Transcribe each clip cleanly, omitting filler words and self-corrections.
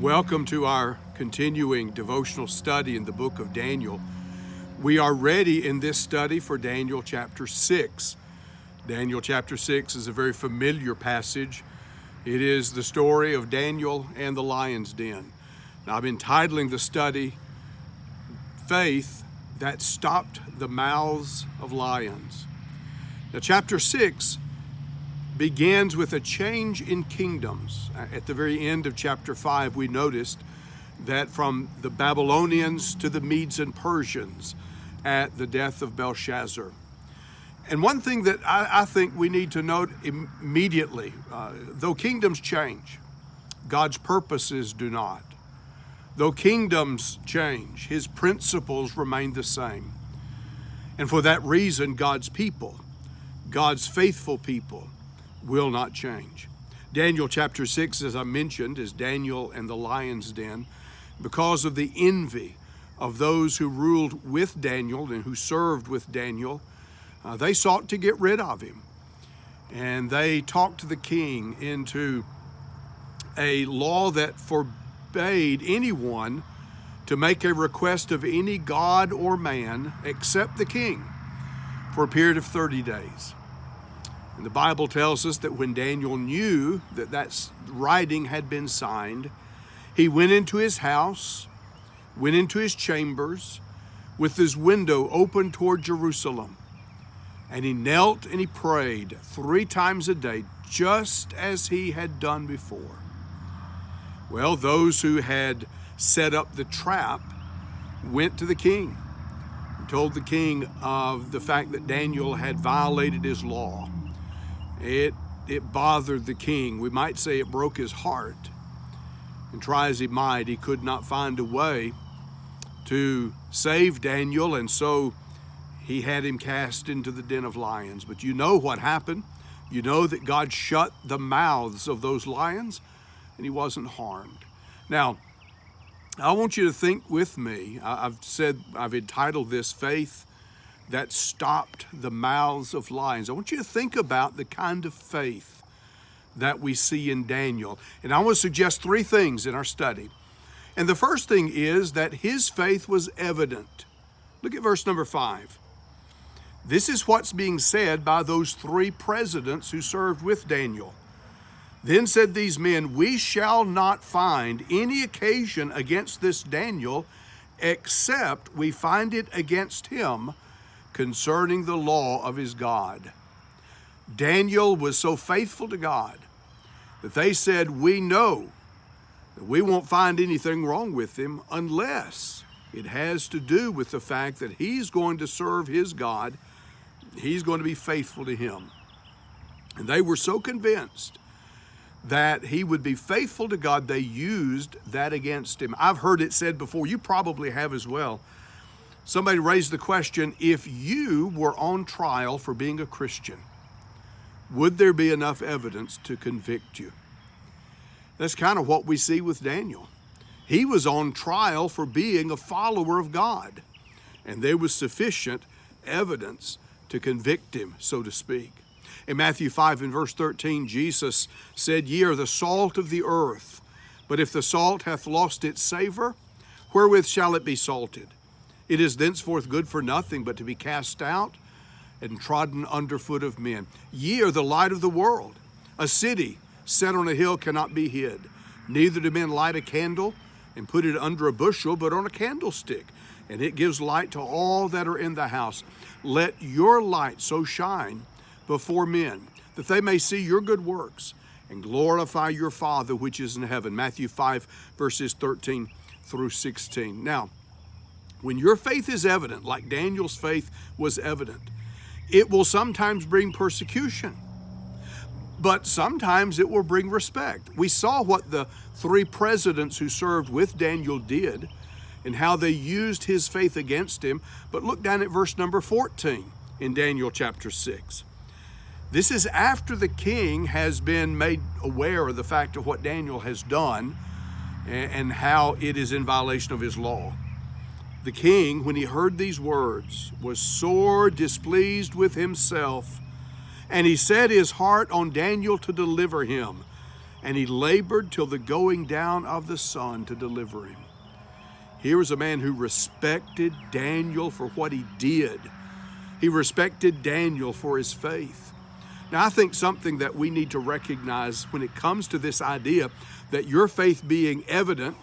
Welcome to our continuing devotional study in the book of Daniel. We are ready in this study for Daniel chapter 6. Daniel chapter 6 is a very familiar passage. It is the story of Daniel and the lion's den. Now, I've been titling the study, Faith That Stopped the Mouths of Lions. Now, chapter 6 begins with a change in kingdoms. At the very end of chapter 5, we noticed that from the Babylonians to the Medes and Persians at the death of Belshazzar. And one thing that I think we need to note immediately, though kingdoms change, God's purposes do not. Though kingdoms change, His principles remain the same. And for that reason, God's people, God's faithful people, will not change. Daniel chapter 6, as I mentioned, is Daniel and the lion's den because of the envy of those who ruled with Daniel and who served with Daniel. They sought to get rid of him, and they talked the king into a law that forbade anyone to make a request of any god or man except the king for a period of 30 days. And the Bible tells us that when Daniel knew that that writing had been signed, he went into his house, went into his chambers with his window open toward Jerusalem. And he knelt and he prayed 3 times a day, just as he had done before. Well, those who had set up the trap went to the king and told the king of the fact that Daniel had violated his law. It bothered the king. We might say it broke his heart. And try as he might, he could not find a way to save Daniel, and so he had him cast into the den of lions. But you know what happened. You know that God shut the mouths of those lions, and he wasn't harmed. Now, I want you to think with me. I've entitled this Faith That Stopped the Mouths of Lions. I want you to think about the kind of faith that we see in Daniel. And I want to suggest 3 things in our study. And the first thing is that his faith was evident. Look at verse number 5. This is what's being said by those 3 presidents who served with Daniel. Then said these men, "We shall not find any occasion against this Daniel, except we find it against him concerning the law of his God." Daniel was so faithful to God that they said, "We know that we won't find anything wrong with him unless it has to do with the fact that he's going to serve his God. He's going to be faithful to him." And they were so convinced that he would be faithful to God, they used that against him. I've heard it said before, you probably have as well. Somebody raised the question, if you were on trial for being a Christian, would there be enough evidence to convict you? That's kind of what we see with Daniel. He was on trial for being a follower of God, and there was sufficient evidence to convict him, so to speak. In Matthew 5 and verse 13, Jesus said, "Ye are the salt of the earth, but if the salt hath lost its savor, wherewith shall it be salted? It is thenceforth good for nothing but to be cast out and trodden under foot of men. Ye are the light of the world. A city set on a hill cannot be hid. Neither do men light a candle and put it under a bushel, but on a candlestick, and it gives light to all that are in the house. Let your light so shine before men, that they may see your good works and glorify your Father which is in heaven." Matthew 5, verses 13 through 16. Now, when your faith is evident, like Daniel's faith was evident, it will sometimes bring persecution, but sometimes it will bring respect. We saw what the 3 presidents who served with Daniel did and how they used his faith against him. But look down at verse number 14 in Daniel chapter 6. This is after the king has been made aware of the fact of what Daniel has done and how it is in violation of his law. The king, when he heard these words, was sore displeased with himself, and he set his heart on Daniel to deliver him. and he labored till the going down of the sun to deliver him. Here was a man who respected Daniel for what he did. He respected Daniel for his faith. Now, I think something that we need to recognize when it comes to this idea that your faith being evident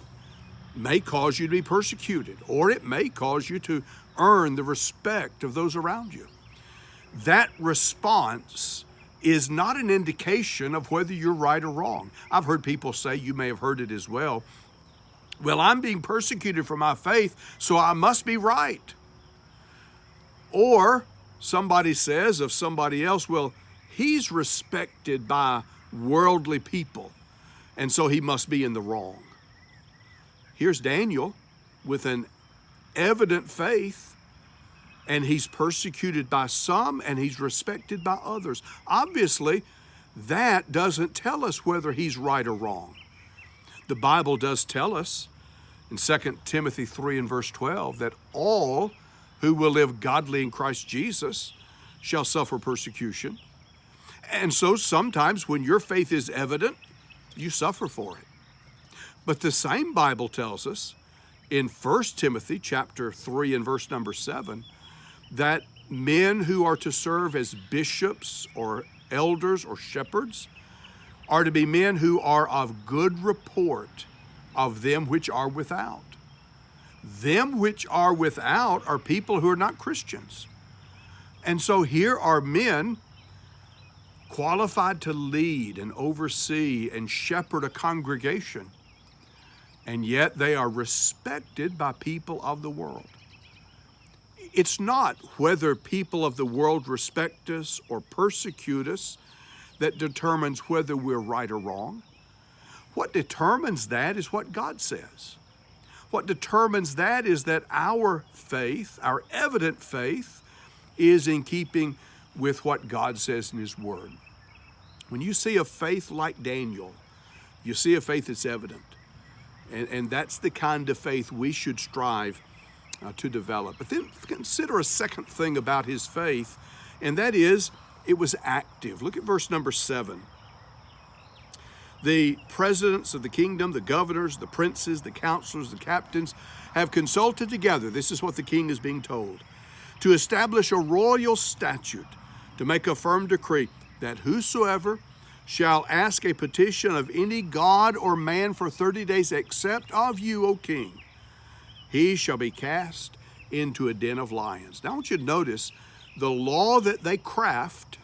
may cause you to be persecuted, or it may cause you to earn the respect of those around you. That response is not an indication of whether you're right or wrong. I've heard people say, you may have heard it as well, well, I'm being persecuted for my faith, so I must be right. Or somebody says of somebody else, well, he's respected by worldly people, and so he must be in the wrong. Here's Daniel with an evident faith, and he's persecuted by some and he's respected by others. Obviously, that doesn't tell us whether he's right or wrong. The Bible does tell us in 2 Timothy 3 and verse 12 that all who will live godly in Christ Jesus shall suffer persecution. And so sometimes when your faith is evident, you suffer for it. But the same Bible tells us in 1 Timothy chapter 3 and verse number 7 that men who are to serve as bishops or elders or shepherds are to be men who are of good report of them which are without. Them which are without are people who are not Christians. And so here are men qualified to lead and oversee and shepherd a congregation, and yet they are respected by people of the world. It's not whether people of the world respect us or persecute us that determines whether we're right or wrong. What determines that is what God says. What determines that is that our faith, our evident faith, is in keeping with what God says in His Word. When you see a faith like Daniel, you see a faith that's evident. And that's the kind of faith we should strive to develop. But then consider a second thing about his faith, and that is it was active. Look at verse number 7. The presidents of the kingdom, the governors, the princes, the counselors, the captains have consulted together. This is what the king is being told, to establish a royal statute, to make a firm decree that whosoever shall ask a petition of any god or man for 30 days except of you, O king, he shall be cast into a den of lions. Now I want you to notice the law that they craft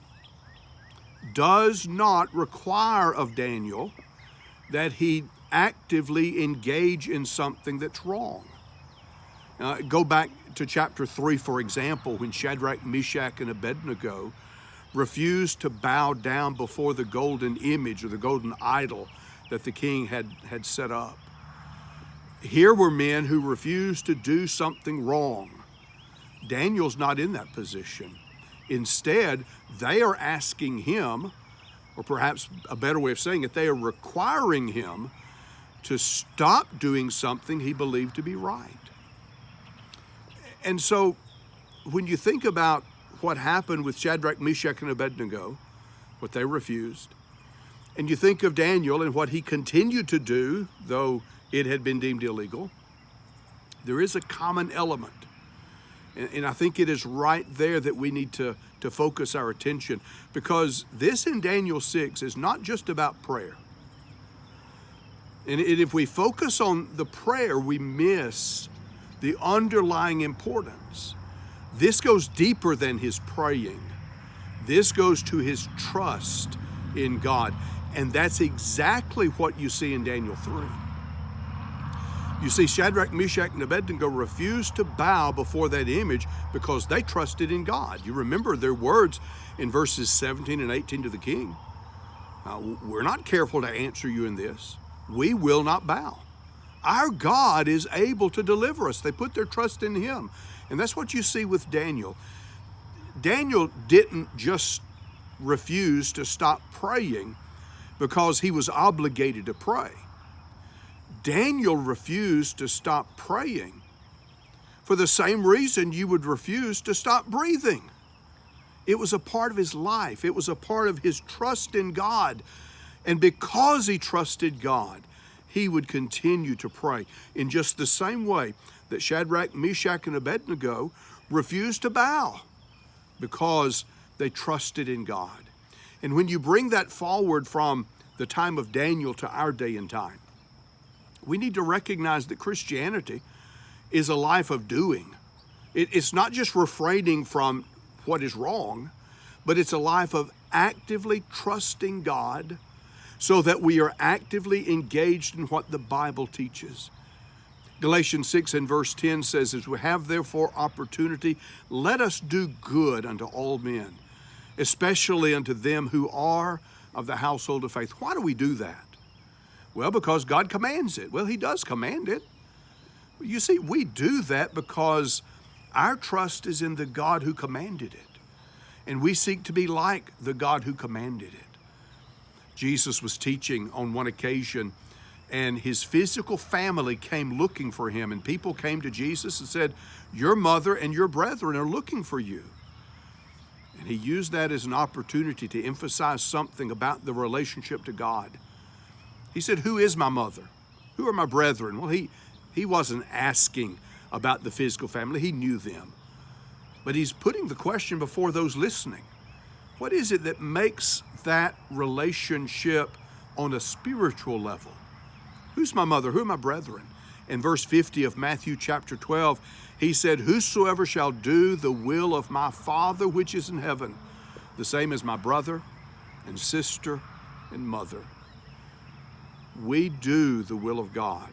does not require of Daniel that he actively engage in something that's wrong. Go back to chapter 3, for example, when Shadrach, Meshach, and Abednego refused to bow down before the golden image or the golden idol that the king had set up. Here were men who refused to do something wrong. Daniel's not in that position. Instead, they are asking him, or perhaps a better way of saying it, they are requiring him to stop doing something he believed to be right. And so when you think about what happened with Shadrach, Meshach, and Abednego, what they refused, and you think of Daniel and what he continued to do, though it had been deemed illegal, there is a common element. And I think it is right there that we need to focus our attention, because this in Daniel 6 is not just about prayer. And if we focus on the prayer, we miss the underlying importance. This goes deeper than his praying. This goes to his trust in God. And that's exactly what you see in Daniel 3. You see, Shadrach, Meshach, and Abednego refused to bow before that image because they trusted in God. You remember their words in verses 17 and 18 to the king. We're not careful to answer you in this. We will not bow. Our God is able to deliver us. They put their trust in him. And that's what you see with Daniel. Daniel didn't just refuse to stop praying because he was obligated to pray. Daniel refused to stop praying for the same reason you would refuse to stop breathing. It was a part of his life. It was a part of his trust in God. And because he trusted God, he would continue to pray in just the same way that Shadrach, Meshach, and Abednego refused to bow because they trusted in God. And when you bring that forward from the time of Daniel to our day and time, we need to recognize that Christianity is a life of doing. It's not just refraining from what is wrong, but it's a life of actively trusting God so that we are actively engaged in what the Bible teaches. Galatians 6 and verse 10 says, as we have therefore opportunity, let us do good unto all men, especially unto them who are of the household of faith. Why do we do that? Well, because God commands it. Well, he does command it. You see, we do that because our trust is in the God who commanded it. And we seek to be like the God who commanded it. Jesus was teaching on one occasion, and his physical family came looking for him. And people came to Jesus and said, your mother and your brethren are looking for you. And he used that as an opportunity to emphasize something about the relationship to God. He said, who is my mother? Who are my brethren? Well, he wasn't asking about the physical family. He knew them. But he's putting the question before those listening. What is it that makes that relationship on a spiritual level? Who's my mother? Who are my brethren? In verse 50 of Matthew chapter 12, he said, whosoever shall do the will of my Father which is in heaven, the same as my brother and sister and mother. We do the will of God.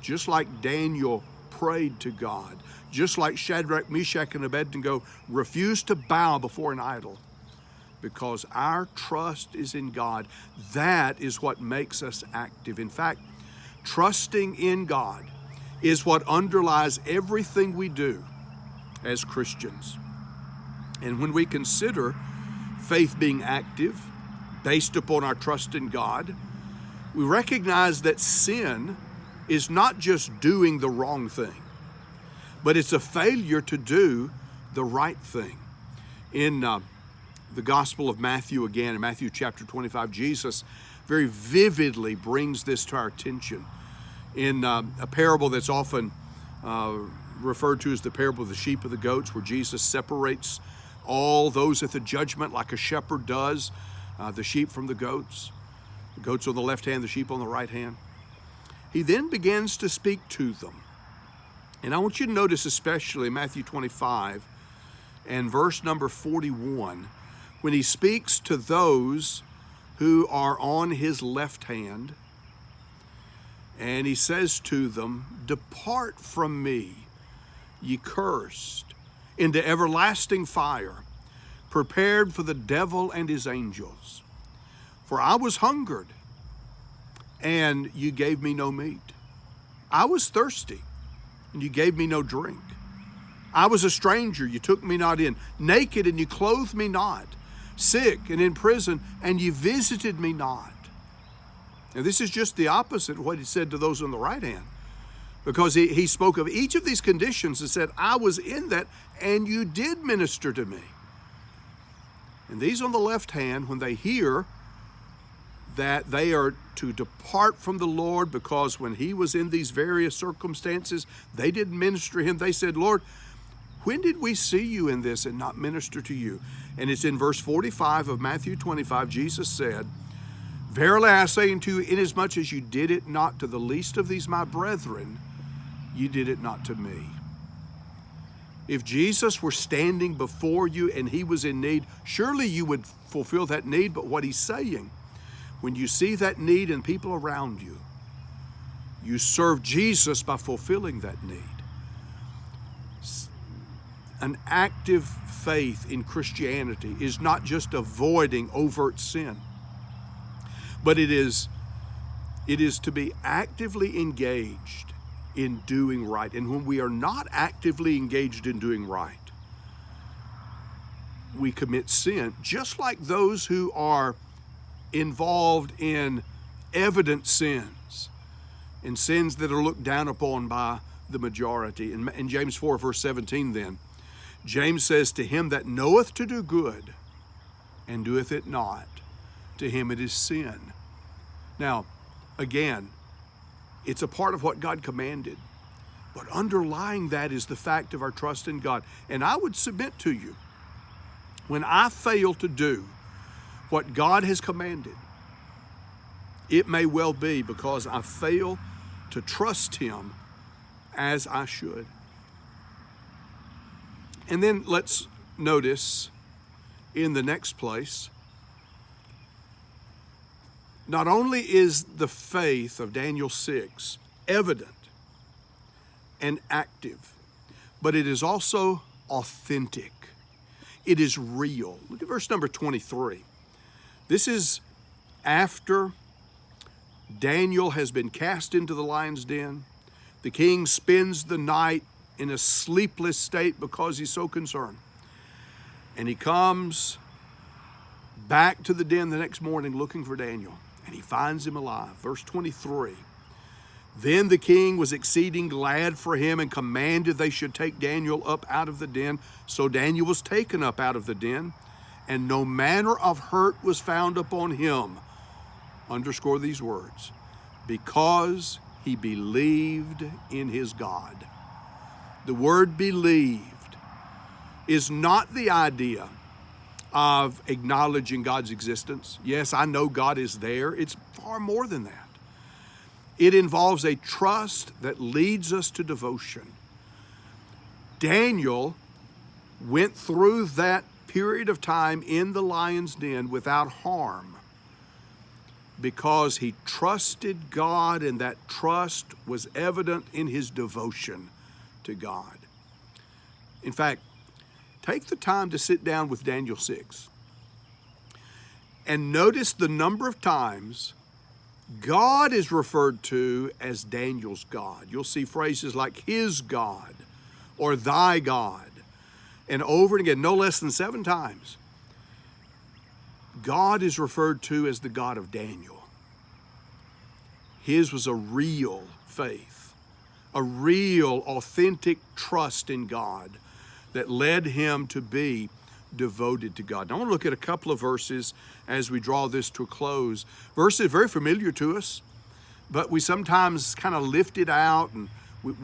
Just like Daniel prayed to God, just like Shadrach, Meshach, and Abednego refused to bow before an idol, because our trust is in God. That is what makes us active. In fact, trusting in God is what underlies everything we do as Christians. And when we consider faith being active, based upon our trust in God, we recognize that sin is not just doing the wrong thing, but it's a failure to do the right thing. In the Gospel of Matthew again, in Matthew chapter 25, Jesus very vividly brings this to our attention in a parable that's often referred to as the parable of the sheep and the goats, where Jesus separates all those at the judgment like a shepherd does, the sheep from the goats on the left hand, the sheep on the right hand. He then begins to speak to them. And I want you to notice especially Matthew 25 and verse number 41, when he speaks to those who are on his left hand, and he says to them, depart from me, ye cursed, into everlasting fire, prepared for the devil and his angels. For I was hungered, and you gave me no meat. I was thirsty, and you gave me no drink. I was a stranger, you took me not in. Naked, and you clothed me not. Sick and in prison, and you visited me not. And this is just the opposite of what he said to those on the right hand. Because he spoke of each of these conditions and said, I was in that, and you did minister to me. And these on the left hand, when they hear that they are to depart from the Lord, because when he was in these various circumstances, they didn't minister to him. They said, Lord, when did we see you in this and not minister to you? And it's in verse 45 of Matthew 25, Jesus said, verily I say unto you, inasmuch as you did it not to the least of these my brethren, you did it not to me. If Jesus were standing before you and he was in need, surely you would fulfill that need. But what he's saying, when you see that need in people around you, you serve Jesus by fulfilling that need. An active faith in Christianity is not just avoiding overt sin, but it is to be actively engaged in doing right. And when we are not actively engaged in doing right, we commit sin, just like those who are involved in evident sins, and sins that are looked down upon by the majority. In James 4, verse 17 then, James says, to him that knoweth to do good and doeth it not, to him it is sin. Now, again, it's a part of what God commanded. But underlying that is the fact of our trust in God. And I would submit to you, when I fail to do what God has commanded, it may well be because I fail to trust Him as I should. And then let's notice in the next place, not only is the faith of Daniel 6 evident and active, but it is also authentic. It is real. Look at verse number 23. This is after Daniel has been cast into the lion's den. The king spends the night in a sleepless state because he's so concerned. And he comes back to the den the next morning looking for Daniel, and he finds him alive. Verse 23. Then the king was exceeding glad for him and commanded they should take Daniel up out of the den. So Daniel was taken up out of the den, and no manner of hurt was found upon him. Underscore these words, because he believed in his God. The word believed is not the idea of acknowledging God's existence. Yes, I know God is there. It's far more than that. It involves a trust that leads us to devotion. Daniel went through that period of time in the lion's den without harm because he trusted God, and that trust was evident in his devotion to God. In fact, take the time to sit down with Daniel 6 and notice the number of times God is referred to as Daniel's God. You'll see phrases like his God or thy God. And over and again, no less than 7 times, God is referred to as the God of Daniel. His was a real faith, a real, authentic trust in God that led him to be devoted to God. Now, I want to look at a couple of verses as we draw this to a close. Verses very familiar to us, but we sometimes kind of lift it out, and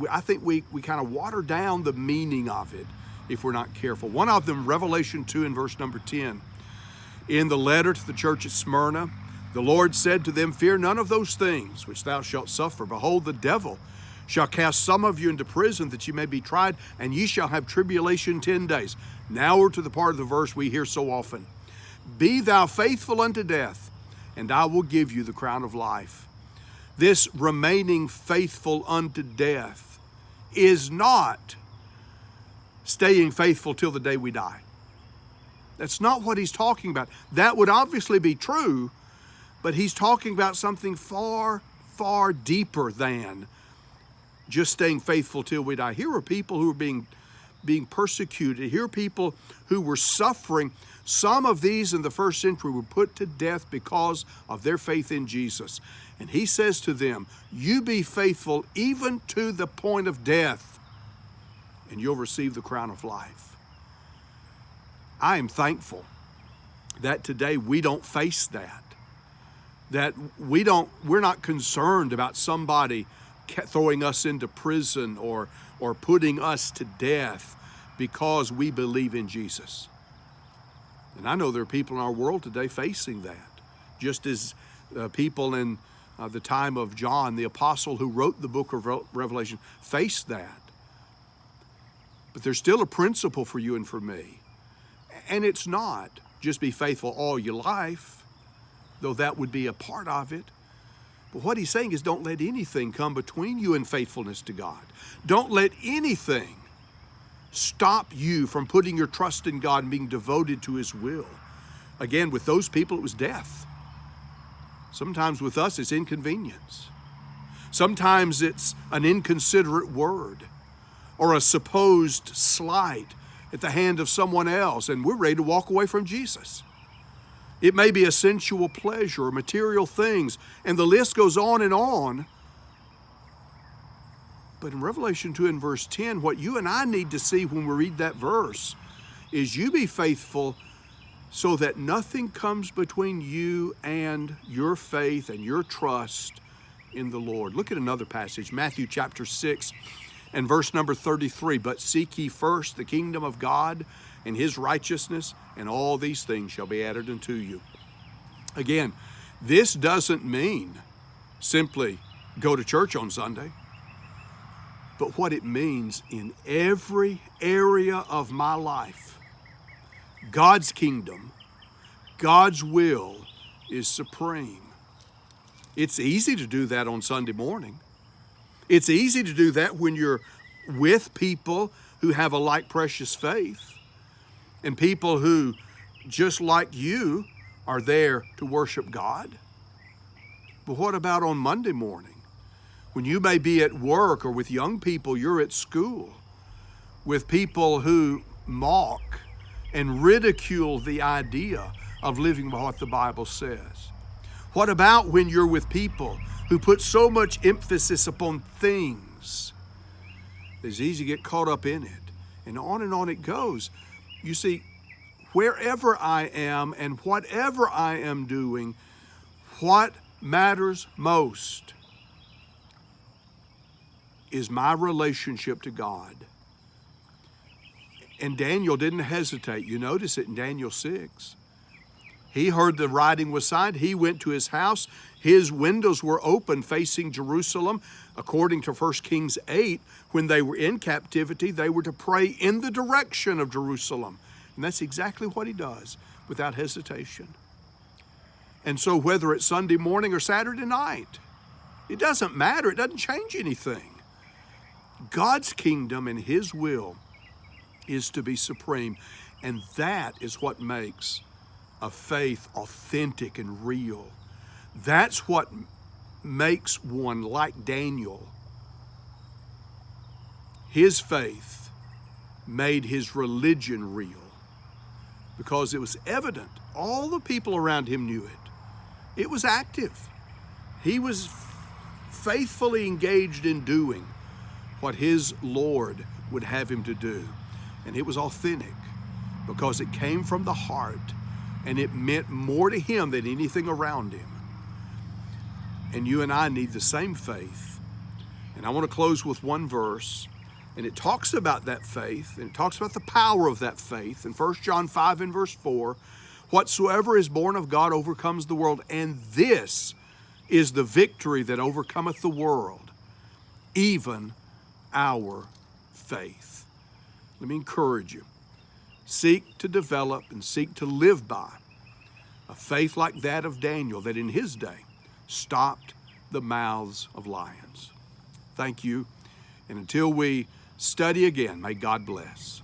I think we kind of water down the meaning of it if we're not careful. One of them, Revelation 2 and verse number 10. In the letter to the church at Smyrna, the Lord said to them, fear none of those things which thou shalt suffer. Behold, the devil shall cast some of you into prison that ye may be tried, and ye shall have tribulation 10 days. Now we're to the part of the verse we hear so often. Be thou faithful unto death, and I will give you the crown of life. This remaining faithful unto death is not staying faithful till the day we die. That's not what he's talking about. That would obviously be true, but he's talking about something far, far deeper than just staying faithful till we die. Here are people who are being persecuted. Here are people who were suffering. Some of these in the first century were put to death because of their faith in Jesus. And he says to them, you be faithful even to the point of death, and you'll receive the crown of life. I am thankful that today we don't face that we're not concerned about somebody throwing us into prison or putting us to death because we believe in Jesus. And I know there are people in our world today facing that, just as people in the time of John, the apostle who wrote the book of Revelation, faced that. But there's still a principle for you and for me. And it's not just be faithful all your life, though that would be a part of it. But what he's saying is don't let anything come between you and faithfulness to God. Don't let anything stop you from putting your trust in God and being devoted to his will. Again, with those people, it was death. Sometimes with us, it's inconvenience. Sometimes it's an inconsiderate word or a supposed slight at the hand of someone else, and we're ready to walk away from Jesus. It may be a sensual pleasure or material things, and the list goes on and on. But in Revelation 2 and verse 10, what you and I need to see when we read that verse is you be faithful so that nothing comes between you and your faith and your trust in the Lord. Look at another passage, Matthew chapter 6 and verse number 33. But seek ye first the kingdom of God and his righteousness, and all these things shall be added unto you. Again, this doesn't mean simply go to church on Sunday, but what it means in every area of my life. God's kingdom, God's will is supreme. It's easy to do that on Sunday morning. It's easy to do that when you're with people who have a like precious faith and people who, just like you, are there to worship God. But what about on Monday morning, when you may be at work, or with young people, you're at school, with people who mock and ridicule the idea of living by what the Bible says? What about when you're with people who put so much emphasis upon things? It's easy to get caught up in it, and on it goes. You see, wherever I am and whatever I am doing, what matters most is my relationship to God. And Daniel didn't hesitate. You notice it in Daniel 6. He heard the writing was signed. He went to his house. His windows were open facing Jerusalem. According to 1 Kings 8, when they were in captivity, they were to pray in the direction of Jerusalem. And that's exactly what he does without hesitation. And so whether it's Sunday morning or Saturday night, it doesn't matter. It doesn't change anything. God's kingdom and his will is to be supreme. And that is what makes a faith authentic and real. That's what makes one like Daniel. His faith made his religion real because it was evident. All the people around him knew it. It was active. He was faithfully engaged in doing what his Lord would have him to do. And it was authentic because it came from the heart, and it meant more to him than anything around him. And you and I need the same faith. And I want to close with one verse, and it talks about that faith, and it talks about the power of that faith. In 1 John 5 and verse 4, whatsoever is born of God overcomes the world, and this is the victory that overcometh the world, even our faith. Let me encourage you. Seek to develop and seek to live by a faith like that of Daniel, that in his day stopped the mouths of lions. Thank you. And until we study again, may God bless.